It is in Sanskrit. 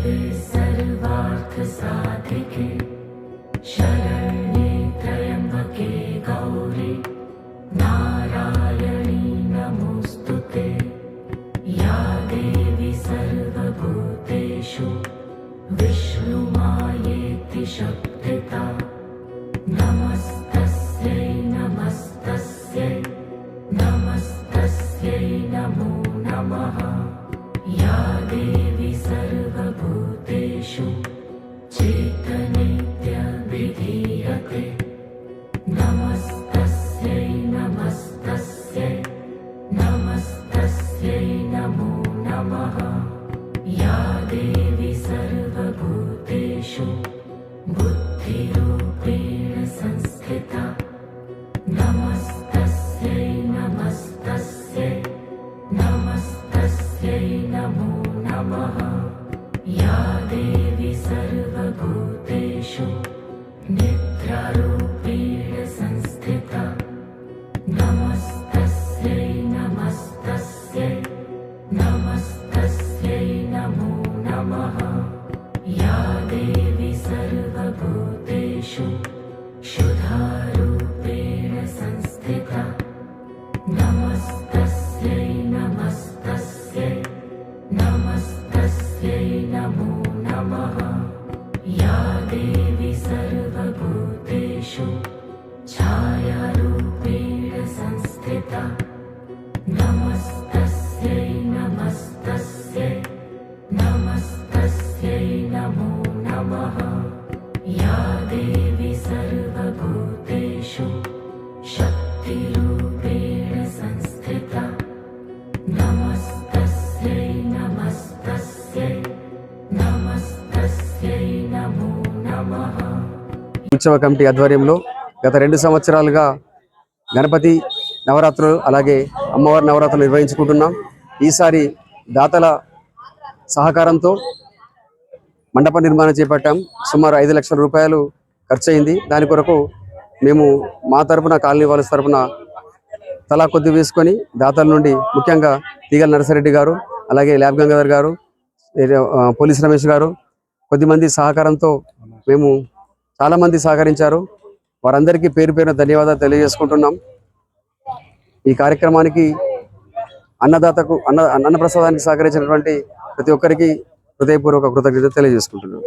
शिवे सर्वार्थ साधिके शरण्ये त्र्यम्बके गौरी नारायणी नमोस्तुते या देवी सर्वभूतेषु विष्णुमायेति शब्दिता नमस्तस्यै नमस्तस्यै नमस्तस्यै नमो नमः या देवी सर्वभूतेषु चेतनेत्यभिधीयते नमस्तस्यै नमस्तस्यै नमस्तस्यै नमो नमः या देवी सर्वभूतेषु बुद्धिरूपेण संस्थिता नमस्तस्यै नमस्तस्यै नमस्तस्यै नमो नमः या देवी सर्वभूतेषु निद्रारूपेण संस्थिता नमस्तस्यै नमस्तस्यै नमस्तस्यै नमो नमः या देवी सर्वभूतेषु शुद्धारूपेण संस्थिता नमस्तस्यै नमस्तस्यै नमस्तस्यै नमो नमः या देवी सर्वभूतेषु छायारूपेण संस्थिता नमस्तस्यै नमस्तस्यै नमस्तस्यै नमो नमः या देवी सर्वभूतेषु शक्तिरूपेण संस्थिता नमस्तस्यै नमस्तस्यै नमस्तस्यै नमो नमः। ఉత్సవ కమిటీ ఆధ్వర్యంలో గత 2 సంవత్సరాలుగా గణపతి నవరాత్రులు అలాగే అమ్మవారి నవరాత్రులు నిర్వహించుకుంటున్నాం. ఈసారి దాతల సహకారంతో మండప నిర్మాణం చేపట్టాం. సుమారు 5 లక్షల రూపాయలు ఖర్చయింది. దాని కొరకు మేము మా తరపున కాలనీ వాళ్ళ తరపున తలా కొద్ది వేసుకొని దాతల నుండి ముఖ్యంగా తీగల నరసరెడ్డి గారు అలాగే ల్యాబ్ గంగాధర్ గారు పోలీస్ రమేష్ గారు కొద్దిమంది సహకారంతో మేము చాలా మంది సహకరించారు. వారందరికీ పేరు పేరున ధన్యవాదాలు తెలియజేసుకుంటున్నాం. ఈ కార్యక్రమానికి అన్నప్రసాదానికి సహకరించినటువంటి ప్రతి ఒక్కరికి హృదయపూర్వక కృతజ్ఞతలు తెలియజేసుకుంటున్నాం.